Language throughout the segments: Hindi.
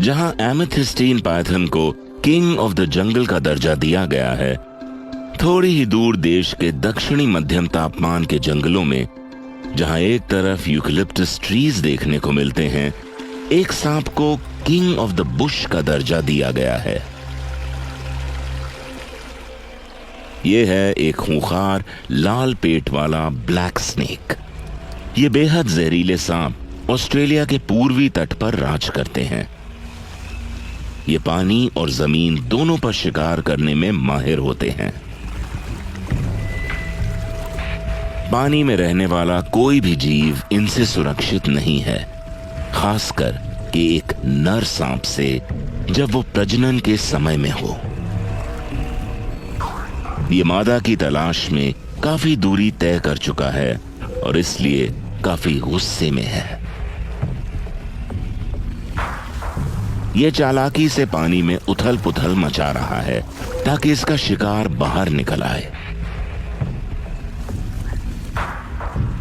जहां एमेथिस्टीन पाइथन को किंग ऑफ द जंगल का दर्जा दिया गया है, थोड़ी ही दूर देश के दक्षिणी मध्यम तापमान के जंगलों में, जहां एक तरफ यूकलिप्टस ट्रीज देखने को मिलते हैं, एक सांप को किंग ऑफ द बुश का दर्जा दिया गया है। यह है एक खूंखार लाल पेट वाला ब्लैक स्नेक। ये बेहद जहरीले सांप ऑस्ट्रेलिया के पूर्वी तट पर राज करते हैं। ये पानी और जमीन दोनों पर शिकार करने में माहिर होते हैं। पानी में रहने वाला कोई भी जीव इनसे सुरक्षित नहीं है, खासकर कि एक नर सांप से जब वो प्रजनन के समय में हो। ये मादा की तलाश में काफी दूरी तय कर चुका है और इसलिए काफी गुस्से में है। ये चालाकी से पानी में उथल पुथल मचा रहा है ताकि इसका शिकार बाहर निकल आए।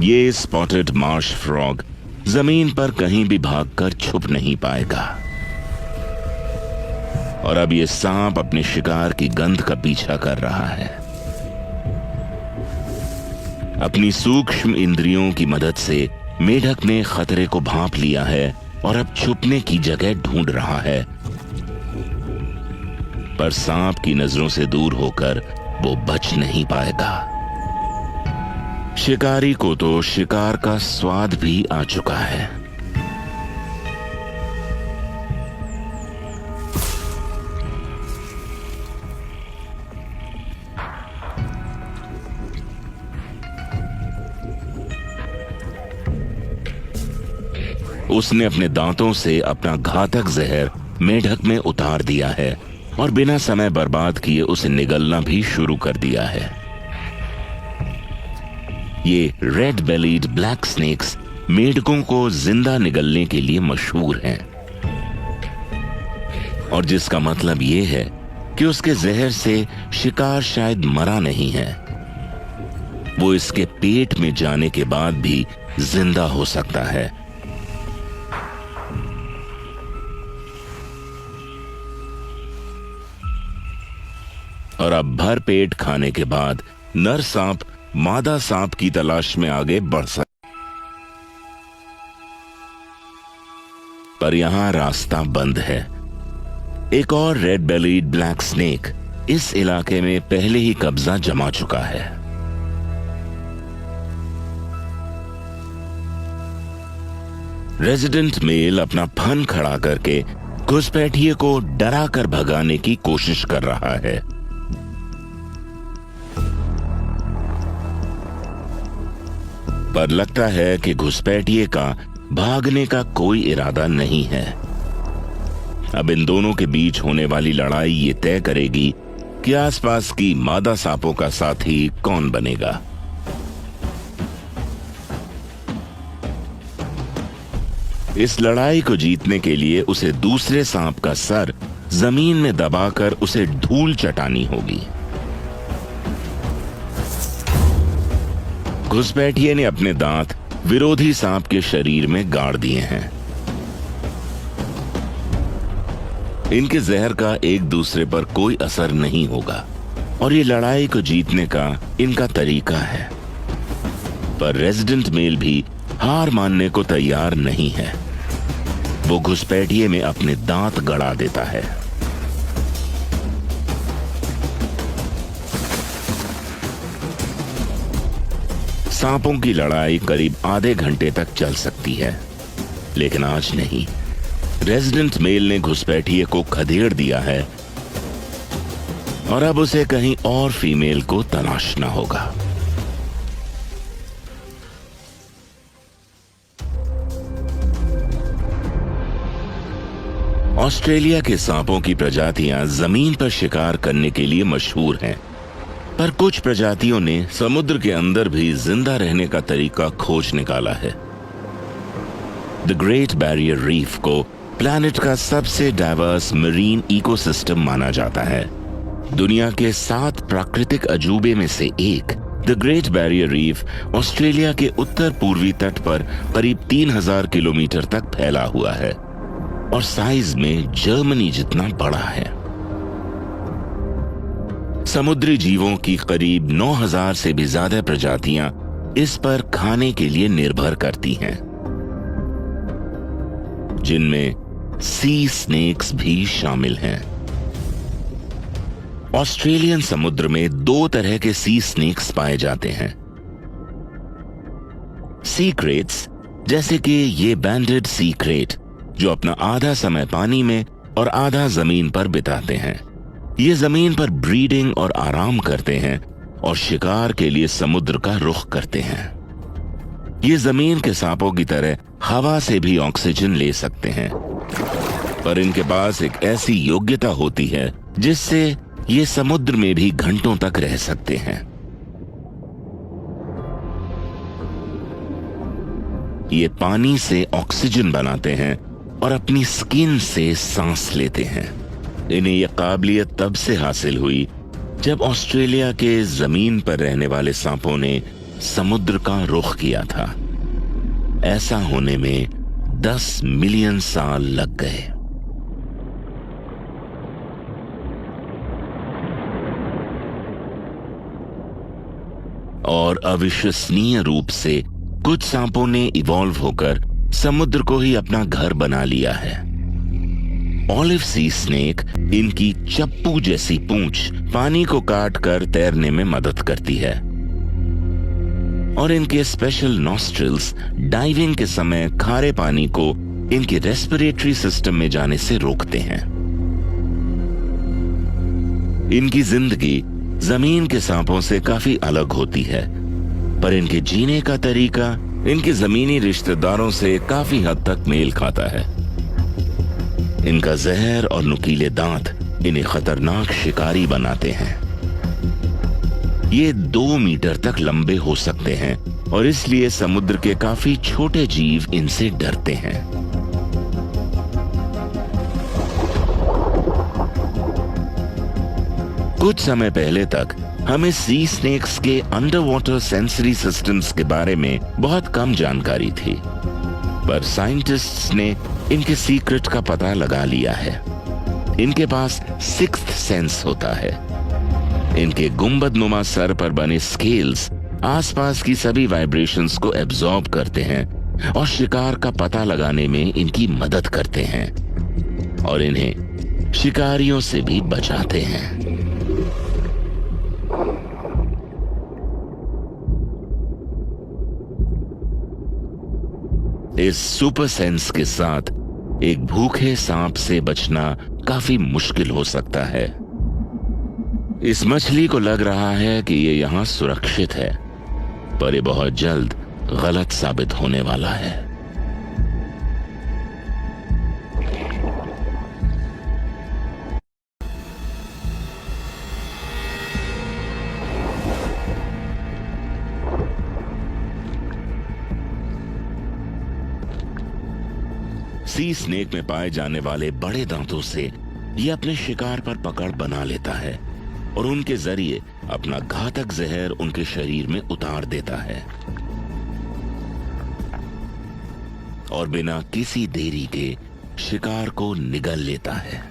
ये स्पॉटेड मार्श फ्रॉग जमीन पर कहीं भी भागकर छुप नहीं पाएगा और अब ये सांप अपने शिकार की गंध का पीछा कर रहा है। अपनी सूक्ष्म इंद्रियों की मदद से मेढक ने खतरे को भांप लिया है और अब छुपने की जगह ढूंढ रहा है, पर सांप की नजरों से दूर होकर वो बच नहीं पाएगा। शिकारी को तो शिकार का स्वाद भी आ चुका है। उसने अपने दांतों से अपना घातक जहर मेढक में उतार दिया है और बिना समय बर्बाद किए उसे निगलना भी शुरू कर दिया है। ये रेड बेलीड ब्लैक स्नेक्स मेढकों को जिंदा निगलने के लिए मशहूर हैं और जिसका मतलब ये है कि उसके जहर से शिकार शायद मरा नहीं है, वो इसके पेट में जाने के बाद भी जिंदा हो सकता है। और अब भर पेट खाने के बाद नर सांप मादा सांप की तलाश में आगे बढ़ सकता, पर यहां रास्ता बंद है। एक और रेड बेलीड ब्लैक स्नेक इस इलाके में पहले ही कब्जा जमा चुका है। रेजिडेंट मेल अपना फन खड़ा करके घुसपैठिए को डरा कर भगाने की कोशिश कर रहा है, पर लगता है कि घुसपैठिए का भागने का कोई इरादा नहीं है। अब इन दोनों के बीच होने वाली लड़ाई ये तय करेगी कि आसपास की मादा सांपों का साथी कौन बनेगा। इस लड़ाई को जीतने के लिए उसे दूसरे सांप का सर जमीन में दबाकर उसे धूल चटानी होगी। घुसपैठिए ने अपने दांत विरोधी सांप के शरीर में गाड़ दिए हैं। इनके जहर का एक दूसरे पर कोई असर नहीं होगा और ये लड़ाई को जीतने का इनका तरीका है, पर रेजिडेंट मेल भी हार मानने को तैयार नहीं है। वो घुसपैठिए में अपने दांत गड़ा देता है। सांपों की लड़ाई करीब आधे घंटे तक चल सकती है, लेकिन आज नहीं। रेजिडेंट मेल ने घुसपैठिए को खदेड़ दिया है और अब उसे कहीं और फीमेल को तलाशना होगा। ऑस्ट्रेलिया के सांपों की प्रजातियां जमीन पर शिकार करने के लिए मशहूर हैं, पर कुछ प्रजातियों ने समुद्र के अंदर भी जिंदा रहने का तरीका खोज निकाला है। द ग्रेट बैरियर रीफ को प्लैनेट का सबसे डाइवर्स मरीन इकोसिस्टम माना जाता है। दुनिया के 7 प्राकृतिक अजूबे में से एक the great barrier reef Australia के उत्तर पूर्वी तट पर करीब 3000 किलोमीटर तक फैला हुआ है। और साइज में जर्मनी जितना बड़ा है। समुद्री जीवों की करीब 9000 से भी ज्यादा प्रजातियां इस पर खाने के लिए निर्भर करती हैं, जिनमें सी स्नेक्स भी शामिल हैं। ऑस्ट्रेलियन समुद्र में 2 तरह के सी स्नेक्स पाए जाते हैं। सी क्रेट्स, जैसे कि ये बैंडेड सी क्रेट, जो अपना आधा समय पानी में और आधा जमीन पर बिताते हैं। ये जमीन पर ब्रीडिंग और आराम करते हैं और शिकार के लिए समुद्र का रुख करते हैं। ये जमीन के सांपों की तरह हवा से भी ऑक्सीजन ले सकते हैं, पर इनके पास एक ऐसी योग्यता होती है जिससे ये समुद्र में भी घंटों तक रह सकते हैं। ये पानी से ऑक्सीजन बनाते हैं और अपनी स्किन से सांस लेते हैं। इन्हें यह काबिलियत तब से हासिल हुई जब ऑस्ट्रेलिया के जमीन पर रहने वाले सांपों ने समुद्र का रुख किया था। ऐसा होने में 10 मिलियन साल लग गए। और अविश्वसनीय रूप से कुछ सांपों ने इवॉल्व होकर समुद्र को ही अपना घर बना लिया है। ऑलिव सी स्नेक, इनकी चप्पू जैसी पूंछ पानी को काट कर तैरने में मदद करती है, और इनके स्पेशल नॉस्ट्रिल्स डाइविंग के समय खारे पानी को इनके रेस्पिरेटरी सिस्टम में जाने से रोकते हैं। इनकी जिंदगी जमीन के सांपों से काफी अलग होती है, पर इनके जीने का तरीका इनके जमीनी रिश्तेदारों से काफी हद तक मेल खाता है। इनका जहर और नुकीले दांत इन्हें खतरनाक शिकारी बनाते हैं। ये 2 मीटर तक लंबे हो सकते हैं और इसलिए समुद्र के काफी छोटे जीव इनसे डरते हैं। कुछ समय पहले तक हमें सी स्नेक्स के अंडर वाटर सेंसरी सिस्टम्स के बारे में बहुत कम जानकारी थी, पर साइंटिस्ट्स ने इनके सीक्रेट का पता लगा लिया है। इनके पास सिक्स्थ सेंस होता है। इनके गुंबदनुमा सर पर बने स्केल्स आसपास की सभी वाइब्रेशंस को एब्जॉर्ब करते हैं और शिकार का पता लगाने में इनकी मदद करते हैं और इन्हें शिकारियों से भी बचाते हैं। इस सुपर सेंस के साथ एक भूखे सांप से बचना काफी मुश्किल हो सकता है। इस मछली को लग रहा है कि ये यहां सुरक्षित है, पर ये बहुत जल्द गलत साबित होने वाला है। सी स्नेक में पाए जाने वाले बड़े दांतों से ये अपने शिकार पर पकड़ बना लेता है और उनके जरिए अपना घातक जहर उनके शरीर में उतार देता है और बिना किसी देरी के शिकार को निगल लेता है।